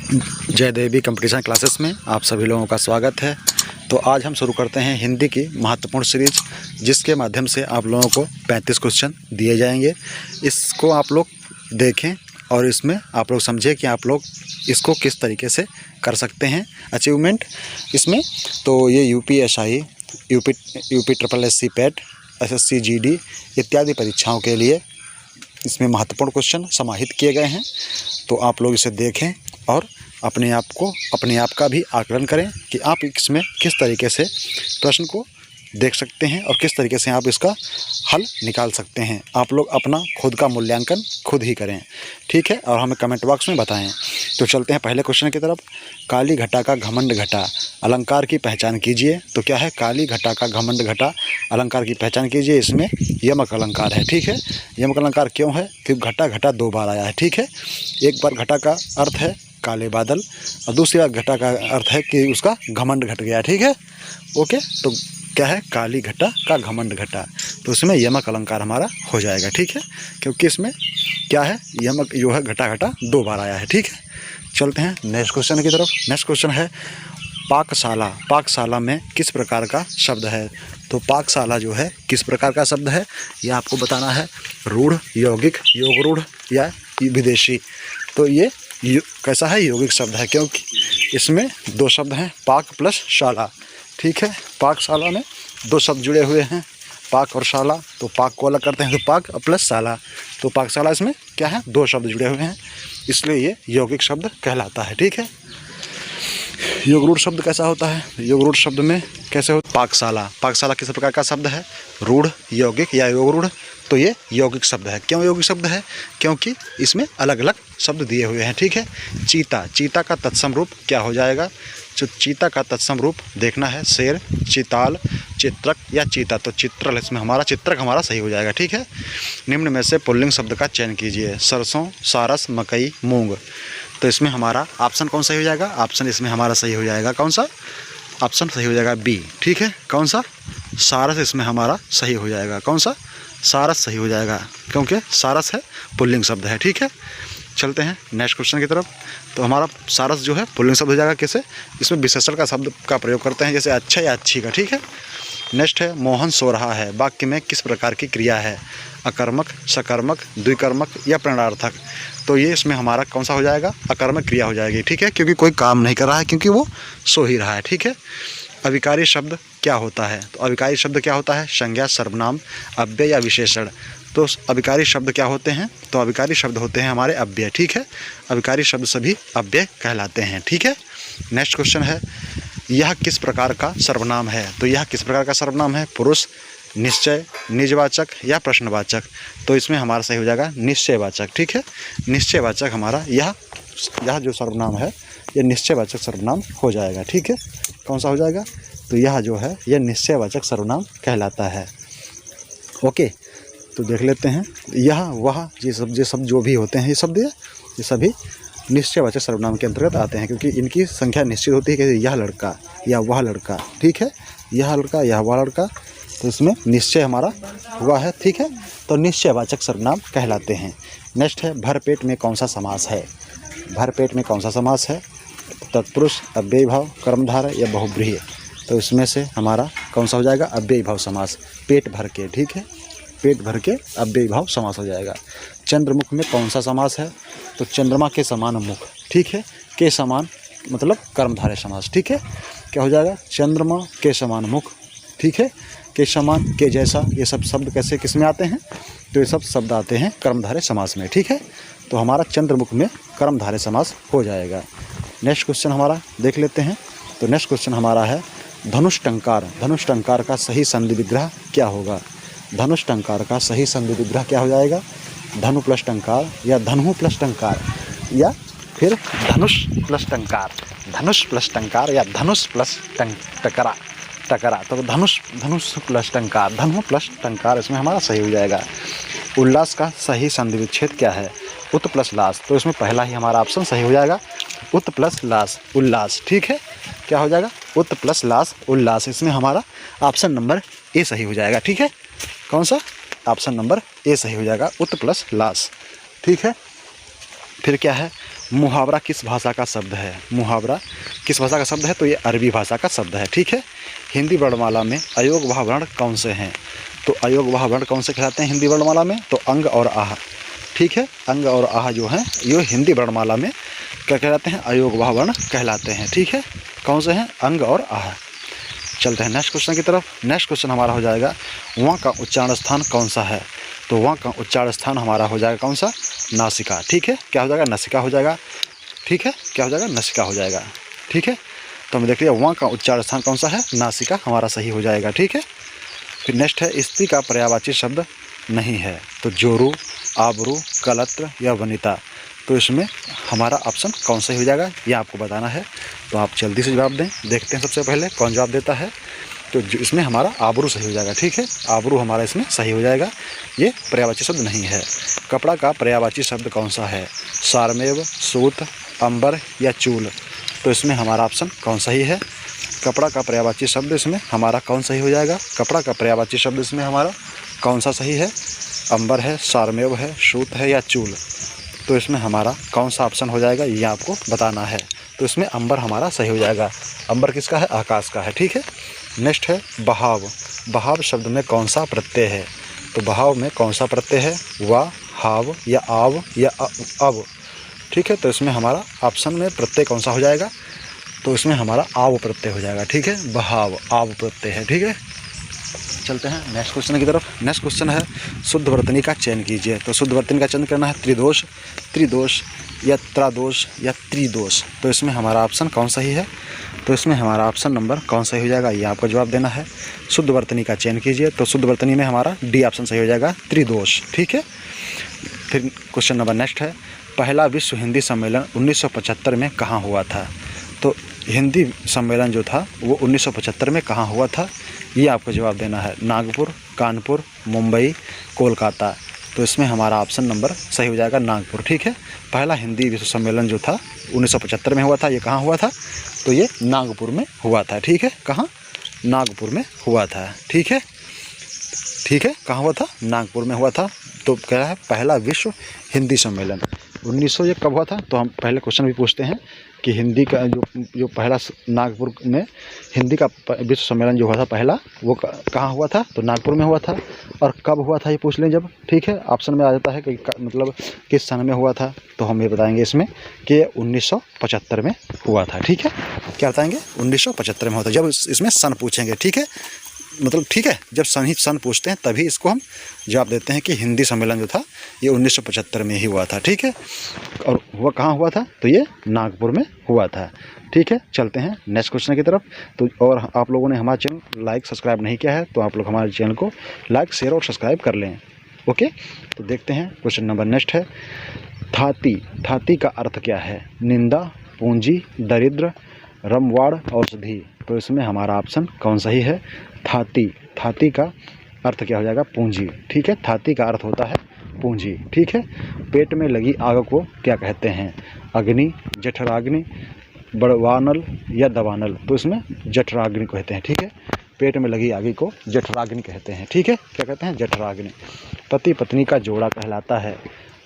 जय देवी competition classes में आप सभी लोगों का स्वागत है। तो आज हम शुरू करते हैं हिंदी की महत्वपूर्ण सीरीज, जिसके माध्यम से आप लोगों को 35 क्वेश्चन दिए जाएंगे। इसको आप लोग देखें और इसमें आप लोग समझें कि आप लोग इसको किस तरीके से कर सकते हैं अचीवमेंट इसमें। तो ये UPSI, UP triple SC PAT, SSC GD इत्यादि परीक्षाओं के लिए इसमें महत्वपूर्ण क्वेश्चन समाहित किए गए हैं। तो आप लोग इसे देखें और अपने आप का भी आकलन करें कि आप इसमें किस तरीके से प्रश्न को देख सकते हैं और किस तरीके से आप इसका हल निकाल सकते हैं। आप लोग अपना खुद का मूल्यांकन खुद ही करें, ठीक है, और हमें कमेंट बॉक्स में बताएं। तो चलते हैं पहले क्वेश्चन की तरफ। काली घटा का घमंड घटा, अलंकार की पहचान कीजिए। तो क्या है? काली घटा का घमंड घटा, अलंकार की पहचान कीजिए। इसमें यमक अलंकार है, ठीक है। यमक अलंकार क्यों है? क्योंकि घटा घटा दो बार आया है, ठीक है। एक बार घटा का अर्थ है काले बादल और दूसरी बार घटा का अर्थ है कि उसका घमंड घट गया, ठीक है। ओके, तो क्या है? काली घटा का घमंड घटा, तो उसमें यमक अलंकार हमारा हो जाएगा, ठीक है, क्योंकि इसमें क्या है? यमक जो है घटा घटा दो बार आया है, ठीक है। चलते हैं नेक्स्ट क्वेश्चन की तरफ। नेक्स्ट क्वेश्चन है पाकशाला। पाकशाला में किस प्रकार का शब्द है? तो पाकशाला जो है किस प्रकार का शब्द है, यह आपको बताना है। रूढ़, यौगिक, योग रूढ़ या विदेशी। तो ये कैसा है? यौगिक शब्द है, क्योंकि इसमें दो शब्द हैं, पाक प्लस शाला, ठीक है। पाकशाला में दो शब्द जुड़े हुए हैं, पाक और शाला। तो पाक को अलग करते हैं तो पाक प्लस शाला, तो पाकशाला इसमें क्या है? दो शब्द जुड़े हुए हैं, इसलिए ये यौगिक शब्द कहलाता है, ठीक है। योगरूढ़ शब्द कैसा होता है? योगरूढ़ शब्द में कैसे हो? पाकशाला। पाकशाला किस प्रकार का शब्द है? रूढ़, यौगिक या योगरूढ़। तो ये यौगिक शब्द है। क्यों यौगिक शब्द है? क्योंकि इसमें अलग अलग शब्द दिए हुए हैं, ठीक है। चीता, चीता का तत्सम रूप क्या हो जाएगा? जो चीता का तत्सम रूप देखना है, शेर, चिताल, चित्रक या चीता। तो चित्रल इसमें हमारा, चित्रक हमारा सही हो जाएगा, ठीक है। निम्न में से पुल्लिंग शब्द का चयन कीजिए। सरसों, सारस, मकई, मूंग। तो इसमें हमारा ऑप्शन कौन सही हो जाएगा? ऑप्शन इसमें हमारा सही हो जाएगा, कौन सा? ऑप्शन सही हो जाएगा बी, ठीक है। कौन सा? सारस इसमें हमारा सही हो जाएगा। कौन सा? सारस सही हो जाएगा, क्योंकि सारस है पुल्लिंग शब्द है, ठीक है। चलते हैं नेक्स्ट क्वेश्चन की तरफ। तो हमारा सारस जो है पुल्लिंग शब्द हो जाएगा। कैसे? इसमें विशेषण का शब्द का प्रयोग करते हैं, जैसे अच्छा या अच्छी का, ठीक है। नेक्स्ट है मोहन सो रहा है। वाक्य में किस प्रकार की क्रिया है? अकर्मक, सकर्मक, द्विकर्मक या प्रणयार्थक। तो ये इसमें हमारा कौन सा हो जाएगा? अकर्मक क्रिया हो जाएगी, ठीक है, क्योंकि कोई काम नहीं कर रहा है, क्योंकि वो सो ही रहा है, ठीक है। अविकारी शब्द क्या होता है? तो अविकारी शब्द क्या होता है? संज्ञा, सर्वनाम, अव्यय या विशेषण। तो अविकारी शब्द क्या होते हैं? तो अविकारी शब्द होते हैं हमारे अव्यय, ठीक है। अविकारी शब्द सभी अव्यय कहलाते हैं, ठीक है। नेक्स्ट क्वेश्चन है यह किस प्रकार का सर्वनाम है? तो यह किस प्रकार का सर्वनाम है? पुरुष, निश्चय, निजवाचक या प्रश्नवाचक। तो इसमें हमारा सही हो जाएगा निश्चयवाचक, ठीक है। निश्चयवाचक हमारा यह जो सर्वनाम है यह निश्चयवाचक सर्वनाम हो जाएगा, ठीक है। कौन सा हो जाएगा? तो यह जो है यह निश्चयवाचक सर्वनाम कहलाता है। ओके, तो देख लेते हैं यह वह ये सब जो भी होते हैं, ये सभी निश्चयवाचक सर्वनाम के अंतर्गत आते हैं, क्योंकि इनकी संख्या निश्चित होती है। कि यह लड़का या वह लड़का, ठीक है, यह लड़का या वह लड़का। तो इसमें निश्चय हमारा हुआ है, ठीक है, तो निश्चयवाचक सर्वनाम कहलाते हैं। नेक्स्ट है भरपेट में कौन सा समास है? भरपेट में कौन सा समास है? तत्पुरुष, अव्ययी भाव, कर्मधारय या बहुब्रीहि। तो इसमें से हमारा कौन सा हो जाएगा? अव्ययी भाव समास, पेट भर के, ठीक है, पेट भर के अव्ययी भाव समास हो जाएगा। चंद्रमुख में कौन सा समास है? तो चंद्रमा के समान मुख, ठीक है, के समान मतलब कर्मधारय समास, ठीक है। क्या हो जाएगा? चंद्रमा के समान मुख, ठीक है, के समान, के जैसा, ये सब शब्द कैसे किस में आते हैं? तो ये सब शब्द आते हैं कर्मधारय समास में, ठीक है। तो हमारा चंद्रमुख में कर्मधारय समास हो जाएगा। नेक्स्ट क्वेश्चन हमारा देख लेते हैं। तो नेक्स्ट क्वेश्चन हमारा है धनुष टंकार। धनुष टंकार का सही संधि विग्रह क्या होगा? धनुष टंकार का सही संधि विग्रह क्या हो जाएगा? धनु प्लस टंकार या धनु प्लस टंकार या फिर धनुष प्लस टंकार, धनुष प्लस टंकार या धनुष प्लस टकरा, टकरा। तो धनुष प्लस टंकार, धनु प्लस टंकार इसमें हमारा सही हो जाएगा। उल्लास का सही संधि विच्छेद क्या है? उत प्लस लास। तो इसमें पहला ही हमारा ऑप्शन सही हो जाएगा, उत प्लस लास, उल्लास, ठीक है। क्या हो जाएगा? उत प्लस लास, उल्लास। इसमें हमारा ऑप्शन नंबर ए सही हो जाएगा, ठीक है। कौन सा? ऑप्शन नंबर ए सही हो जाएगा, उत प्लस लास, ठीक है। फिर क्या है? मुहावरा किस भाषा का शब्द है? मुहावरा किस भाषा का शब्द है? तो ये अरबी भाषा का शब्द है। ठीक है। हिंदी वर्णमाला में अयोगवाह वर्ण कौन से हैं? तो अयोगवाह वर्ण कौन से कहलाते हैं हिंदी वर्णमाला में? तो अंग और आह। ठीक है। अंग और आह जो हैं ये हिंदी वर्णमाला में क्या कहलाते हैं? अयोगवाह वर्ण कहलाते हैं। ठीक है। कौन से हैं? अंग और आह। चलते हैं नेक्स्ट क्वेश्चन की तरफ। नेक्स्ट क्वेश्चन हमारा हो जाएगा वहाँ का उच्चारण स्थान कौन सा है? तो वहाँ का उच्चारण स्थान हमारा हो जाएगा कौन सा? नासिका। ठीक है। क्या हो जाएगा? नासिका हो जाएगा। ठीक है। क्या हो जाएगा? नासिका हो जाएगा। ठीक है। तो हम देख लिया वहाँ का उच्चारण स्थान कौन सा है? नासिका हमारा सही हो जाएगा। ठीक है। फिर नेक्स्ट है स्त्री का पर्यायवाची शब्द नहीं है। तो जोरू, आबरू, कलत्र या वनिता। तो इसमें हमारा ऑप्शन कौन सा हो जाएगा ये आपको बताना है। तो आप जल्दी से जवाब दें। देखते हैं सबसे पहले कौन जवाब देता है। तो इसमें हमारा आबरू सही हो जाएगा। ठीक है। आबरू हमारा इसमें सही हो जाएगा। ये पर्यायवाची शब्द नहीं है। कपड़ा का पर्यायवाची शब्द कौन सा है? सारमेव, सूत, अंबर या चूल। तो इसमें हमारा ऑप्शन कौन सही है? कपड़ा का पर्यायवाची शब्द इसमें हमारा कौन सही हो जाएगा? कपड़ा का पर्यायवाची शब्द इसमें हमारा कौन सा सही है? अंबर है, सारमेव है, सूत है या चूल। तो इसमें हमारा कौन सा ऑप्शन हो जाएगा ये आपको बताना है। तो इसमें अंबर हमारा सही हो जाएगा। अंबर किसका है? आकाश का है। ठीक है। नेक्स्ट है बहाव। बहाव शब्द में कौन सा प्रत्यय है? तो बहाव में कौन सा प्रत्यय है? वा, हाव या आव या अब। ठीक है। तो इसमें हमारा ऑप्शन में प्रत्यय कौन सा हो जाएगा? तो इसमें हमारा आव प्रत्यय हो जाएगा। ठीक है। बहाव आव प्रत्यय है। ठीक है। चलते हैं नेक्स्ट क्वेश्चन की तरफ। नेक्स्ट क्वेश्चन है शुद्ध वर्तनी का चयन कीजिए। तो शुद्ध वर्तनी का चयन करना है त्रिदोष, त्रिदोष या त्रादोष या त्रिदोष। तो इसमें हमारा ऑप्शन कौन सही है? तो इसमें हमारा ऑप्शन नंबर कौन सही हो जाएगा ये आपको जवाब देना है। शुद्ध वर्तनी का चयन कीजिए। तो शुद्ध वर्तनी में हमारा डी ऑप्शन सही हो जाएगा, त्रिदोष। ठीक है। फिर क्वेश्चन नंबर नेक्स्ट है पहला विश्व हिंदी सम्मेलन 1975 में कहाँ हुआ था? तो हिंदी सम्मेलन जो था वो 1975 में कहाँ हुआ था ये आपको जवाब देना है। नागपुर, कानपुर, मुंबई, कोलकाता। तो इसमें हमारा ऑप्शन नंबर सही हो जाएगा नागपुर। ठीक है। पहला हिंदी विश्व सम्मेलन जो था 1975 में हुआ था। ये कहाँ हुआ था? तो ये नागपुर में हुआ था। ठीक है। कहाँ? नागपुर में हुआ था। ठीक है। ठीक है। कहाँ हुआ था? नागपुर में हुआ था। तो कह रहा है पहला विश्व हिंदी सम्मेलन 1900 ये कब हुआ था? तो हम पहले क्वेश्चन भी पूछते हैं कि हिंदी का जो पहला नागपुर में हिंदी का विश्व सम्मेलन जो हुआ था पहला वो कहाँ हुआ था? तो नागपुर में हुआ था। और कब हुआ था ये पूछ लें जब। ठीक है। ऑप्शन में आ जाता है कि मतलब किस सन में हुआ था। तो हम ये बताएंगे इसमें कि 1975 में हुआ था। ठीक है। क्या बताएंगे? 1975 में हुआ था जब इसमें सन पूछेंगे। ठीक है। मतलब ठीक है। जब सन पूछते हैं तभी इसको हम जवाब देते हैं कि हिंदी सम्मेलन जो था ये 1975 में ही हुआ था। ठीक है। और वह कहाँ हुआ था? तो ये नागपुर में हुआ था। ठीक है। चलते हैं नेक्स्ट क्वेश्चन की तरफ। तो और आप लोगों ने हमारा चैनल लाइक सब्सक्राइब नहीं किया है तो आप लोग हमारे चैनल को लाइक शेयर और सब्सक्राइब कर लें। ओके। तो देखते हैं क्वेश्चन नंबर नेक्स्ट है थाती। थाती का अर्थ क्या है? निंदा, पूंजी, दरिद्र, रमवाड़, औषधि। तो इसमें हमारा ऑप्शन कौन सही है? थाती। थाती का अर्थ क्या हो जाएगा? पूंजी। ठीक है। थाती का अर्थ होता है पूंजी। ठीक है। पेट में लगी आग को क्या कहते हैं? अग्नि, जठराग्नि, बड़वानल या दवानल। तो इसमें जठराग्नि कहते हैं। ठीक है। पेट में लगी आग को जठराग्नि कहते हैं। ठीक है। क्या कहते हैं? जठराग्नि। पति पत्नी का जोड़ा कहलाता है।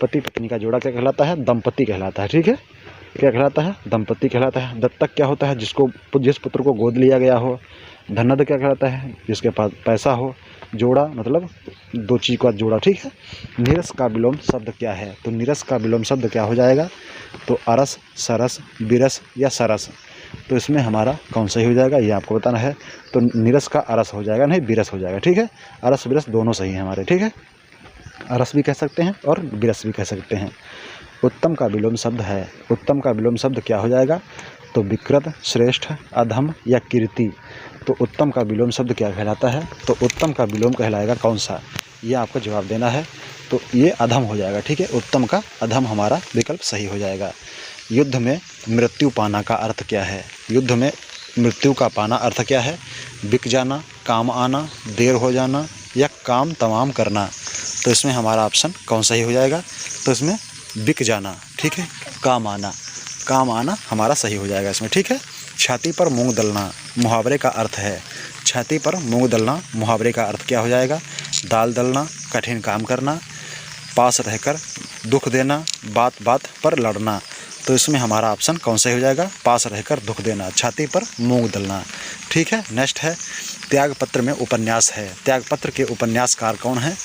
पति पत्नी का जोड़ा क्या कहलाता है? दंपति कहलाता है। ठीक है। क्या कहलाता है? दंपति कहलाता है। दत्तक क्या होता है? जिस पुत्र को गोद लिया गया हो। धनद क्या कहलाता है? जिसके पास पैसा हो। जोड़ा मतलब दो चीज़ का जोड़ा। ठीक है। नीरस का विलोम शब्द क्या है? तो नीरस का विलोम शब्द क्या हो जाएगा? तो अरस, सरस, बिरस या सरस। तो इसमें हमारा कौन सही हो जाएगा ये आपको बताना है। तो नीरस का अरस हो जाएगा, नहीं बिरस हो जाएगा। ठीक है। अरस बिरस दोनों सही हैं हमारे। ठीक है। अरस भी कह सकते हैं और बिरस भी कह सकते हैं। उत्तम का विलोम शब्द है। उत्तम का विलोम शब्द क्या हो जाएगा? तो विकृत, श्रेष्ठ, अधम या कीर्ति। तो उत्तम का विलोम शब्द क्या कहलाता है? तो उत्तम का विलोम कहलाएगा कौन सा ये आपको जवाब देना है। तो ये अधम हो जाएगा। ठीक है। उत्तम का अधम हमारा विकल्प सही हो जाएगा। युद्ध में मृत्यु पाना का अर्थ क्या है? युद्ध में मृत्यु का पाना अर्थ क्या है? बिक जाना, काम आना, देर हो जाना या काम तमाम करना। तो इसमें हमारा ऑप्शन कौन सही हो जाएगा? तो इसमें बिक जाना। ठीक है। काम आना, काम आना हमारा सही हो जाएगा इसमें। ठीक है। छाती पर मूंग दलना मुहावरे का अर्थ है। छाती पर मूंग दलना मुहावरे का अर्थ क्या हो जाएगा? दाल दलना, कठिन काम करना, पास रहकर दुख देना, बात बात पर लड़ना। तो इसमें हमारा ऑप्शन कौन सा हो जाएगा? पास रहकर दुख देना, छाती पर मूंग दलना। ठीक है, नेक्स्ट है त्यागपत्र में उपन्यास है। त्यागपत्र के उपन्यासकार कौन है?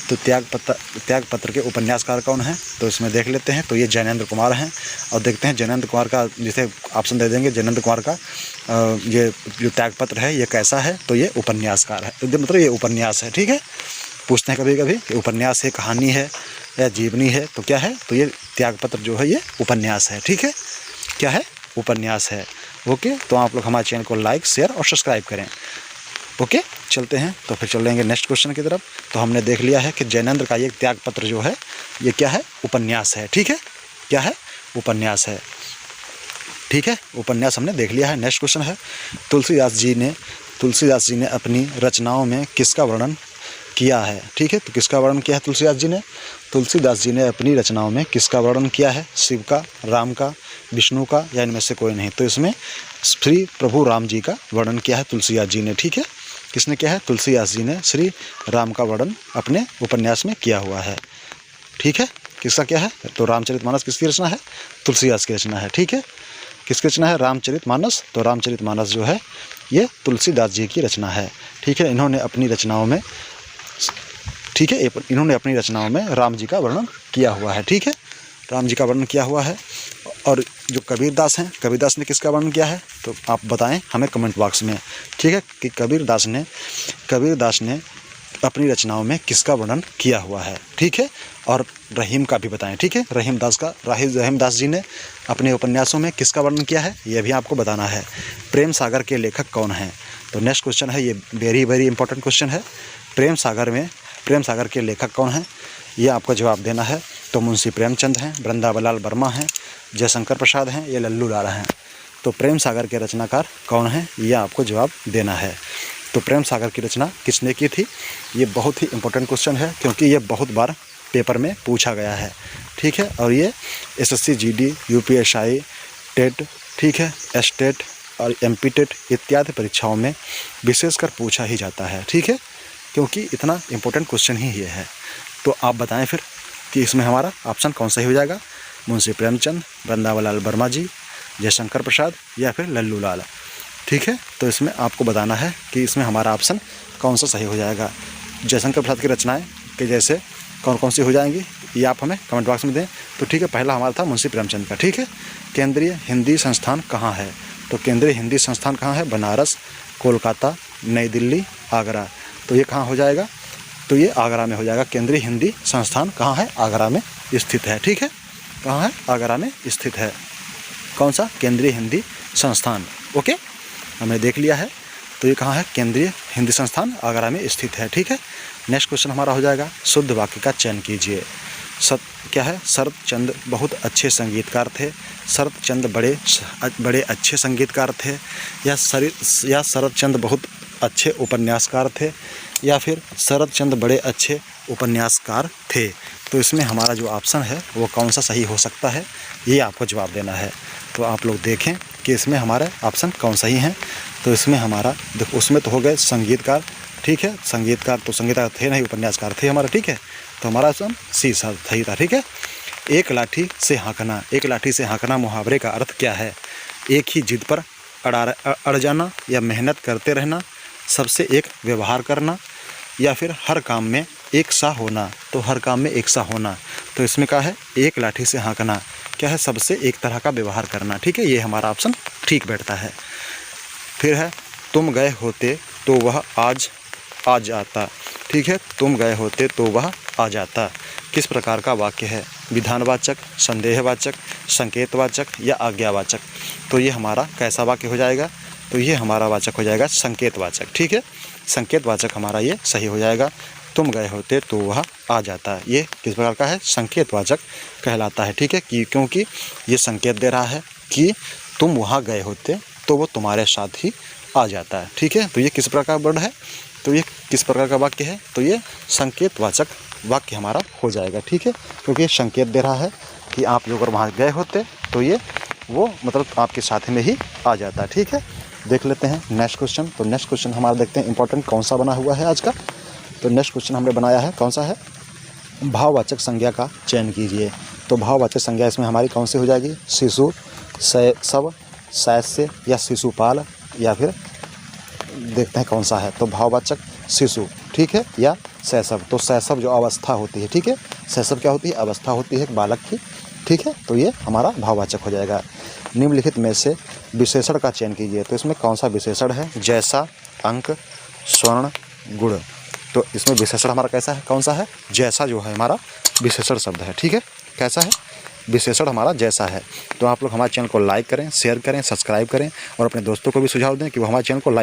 तो त्यागपत्र के उपन्यासकार कौन है? तो इसमें देख लेते हैं। तो ये जैनेंद्र कुमार हैं। और देखते हैं जैनेंद्र कुमार का, जैसे ऑप्शन दे देंगे जैनेंद्र कुमार का ये जो त्यागपत्र है ये कैसा है? तो ये उपन्यासकार है, मतलब ये उपन्यास है। ठीक है, पूछते हैं कभी कभी कि उपन्यास है, कहानी है या जीवनी है, तो क्या है? तो ये त्यागपत्र जो है ये उपन्यास है। ठीक है, क्या है? उपन्यास है। ओके, तो आप लोग हमारे चैनल को लाइक, शेयर और सब्सक्राइब करें। ओके, चलते हैं तो फिर चल लेंगे नेक्स्ट क्वेश्चन की तरफ। तो हमने देख लिया है कि जैनेंद्र का ये त्यागपत्र जो है ये क्या है? उपन्यास है। ठीक है, क्या है? उपन्यास है। ठीक है, उपन्यास हमने देख लिया है। नेक्स्ट क्वेश्चन है तुलसीदास जी ने अपनी रचनाओं में किसका वर्णन किया है? ठीक है, तो किसका वर्णन किया है तुलसीदास जी ने? तुलसीदास जी ने अपनी रचनाओं में किसका वर्णन किया है? शिव का, राम का, विष्णु का, या इनमें से कोई नहीं? तो इसमें श्री प्रभु राम जी का वर्णन किया है तुलसीदास जी ने। ठीक है, किसने किया है? तुलसीदास जी ने श्री राम का वर्णन अपने उपन्यास में किया हुआ है। ठीक है, किसका क्या है? तो रामचरितमानस किसकी रचना है? तुलसीदास की रचना है। ठीक है, किसकी रचना है? रामचरितमानस। तो रामचरितमानस जो है ये तुलसीदास जी की रचना है। ठीक है, इन्होंने अपनी रचनाओं में राम जी का वर्णन किया हुआ है। ठीक है, राम जी का वर्णन किया हुआ है। और जो कबीरदास हैं, कबीरदास ने किसका वर्णन किया है? तो आप बताएं हमें कमेंट बॉक्स में। ठीक है, कि कबीरदास ने अपनी रचनाओं में किसका वर्णन किया हुआ है। ठीक है, और रहीम का भी बताएं। ठीक है, रहीमदास जी ने अपने उपन्यासों में किसका वर्णन किया है ये भी आपको बताना है। प्रेम सागर के लेखक कौन हैं? तो नेक्स्ट क्वेश्चन है, ये वेरी वेरी इंपॉर्टेंट क्वेश्चन है। प्रेम सागर के लेखक कौन हैं ये आपको जवाब देना है। तो मुंशी प्रेमचंद हैं, वृंदावनलाल वर्मा हैं, जयशंकर प्रसाद हैं, ये लल्लू लाला हैं। तो प्रेम सागर के रचनाकार कौन हैं ये आपको जवाब देना है। तो प्रेम सागर की रचना किसने की थी? ये बहुत ही इंपॉर्टेंट क्वेश्चन है क्योंकि ये बहुत बार पेपर में पूछा गया है। ठीक है, और ये SSC GD UPSI टेट, ठीक है, एस्टेट और MP टेट इत्यादि परीक्षाओं में विशेषकर पूछा ही जाता है। ठीक है, क्योंकि इतना इम्पोर्टेंट क्वेश्चन ही ये है। तो आप बताएं फिर कि इसमें हमारा ऑप्शन कौन सा ही हो जाएगा? मुंशी प्रेमचंद, वृंदावनलाल वर्मा जी, जयशंकर प्रसाद या फिर लल्लू लाल। ठीक है, तो इसमें आपको बताना है कि इसमें हमारा ऑप्शन कौन सा सही हो जाएगा। जयशंकर प्रसाद की रचनाएं के जैसे कौन कौन सी हो जाएंगी ये आप हमें कमेंट बॉक्स में दें। तो ठीक है, पहला हमारा था मुंशी प्रेमचंद का। ठीक है, केंद्रीय हिंदी संस्थान कहाँ है? तो केंद्रीय हिंदी संस्थान कहाँ है? बनारस, कोलकाता, नई दिल्ली, आगरा। तो ये कहाँ हो जाएगा? तो ये आगरा में हो जाएगा। केंद्रीय हिंदी संस्थान कहाँ है? आगरा में स्थित है। ठीक है, कहाँ है? आगरा में स्थित है। कौन सा? केंद्रीय हिंदी संस्थान। ओके, हमने देख लिया है। तो ये कहाँ है? केंद्रीय हिंदी संस्थान आगरा में स्थित है। ठीक है, नेक्स्ट क्वेश्चन हमारा हो जाएगा शुद्ध वाक्य का चयन कीजिए। क्या है? शरतचंद बहुत अच्छे संगीतकार थे, शरतचंद बड़े अच्छे संगीतकार थे, या शरतचंद बहुत अच्छे उपन्यासकार थे, या फिर शरतचंद बड़े अच्छे उपन्यासकार थे। तो इसमें हमारा जो ऑप्शन है वो कौन सा सही हो सकता है ये आपको जवाब देना है। तो आप लोग देखें कि इसमें हमारा ऑप्शन कौन सही है। तो इसमें हमारा देखो, उसमें तो हो गए संगीतकार। ठीक है, संगीतकार थे नहीं, उपन्यासकार थे हमारा। ठीक है, तो हमारा ऑप्शन सी सही था। ठीक है, एक लाठी से हाँकना मुहावरे का अर्थ क्या है? एक ही जिद पर अड़ जाना, या मेहनत करते रहना, सबसे एक व्यवहार करना, या फिर हर काम में एक सा होना। तो हर काम में एक सा होना। तो इसमें क्या है? एक लाठी से हाँकना क्या है? सबसे एक तरह का व्यवहार करना। ठीक है, ये हमारा ऑप्शन ठीक बैठता है। फिर है तुम गए होते तो वह आज आ जाता। ठीक है, तुम गए होते तो वह आ जाता किस प्रकार का वाक्य है? विधानवाचक, संदेहवाचक, संकेतवाचक या आज्ञावाचक। तो ये हमारा कैसा वाक्य हो जाएगा? तो ये हमारा वाचक हो जाएगा संकेतवाचक। ठीक है, संकेतवाचक हमारा ये सही हो जाएगा। तुम गए होते तो वह आ जाता, ये किस प्रकार का है? संकेतवाचक कहलाता है। ठीक है, क्योंकि ये संकेत दे रहा है कि तुम वहाँ गए होते तो वो तुम्हारे साथ ही आ जाता है। ठीक है, तो ये किस प्रकार का वर्ड है? तो ये किस प्रकार का वाक्य है? तो ये संकेतवाचक वाक्य हमारा हो जाएगा। ठीक है, क्योंकि ये संकेत दे रहा है कि आप जो अगर वहाँ गए होते तो ये वो मतलब आपके साथ में ही आ जाता है। ठीक है, देख लेते हैं नेक्स्ट क्वेश्चन। तो नेक्स्ट क्वेश्चन हमारा देखते हैं इंपॉर्टेंट कौन सा बना हुआ है आज का। तो नेक्स्ट क्वेश्चन हमने बनाया है, कौन सा है? भाववाचक संज्ञा का चयन कीजिए। तो भाववाचक संज्ञा इसमें हमारी कौन सी हो जाएगी? शिशु, शैशव, शैशव या शिशुपाल, या फिर देखते हैं कौन सा है। तो भाववाचक शिशु, ठीक है, या शैशव। तो शैशव जो अवस्था होती है, ठीक है, शैशव क्या होती है? अवस्था होती है एक बालक की, ठीक है। तो ये हमारा भाववाचक हो जाएगा। निम्नलिखित में से विशेषण का चयन कीजिए। तो इसमें कौन सा विशेषण है? जैसा, अंक, स्वर्ण, गुण। तो इसमें विशेषण हमारा कैसा है? कौन सा है? जैसा जो है हमारा विशेषण शब्द है, ठीक है। कैसा है? विशेषण हमारा जैसा है। तो आप लोग हमारे चैनल को लाइक करें, शेयर करें, सब्सक्राइब करें और अपने दोस्तों को भी सुझाव दें कि वो हमारे चैनल को लाइक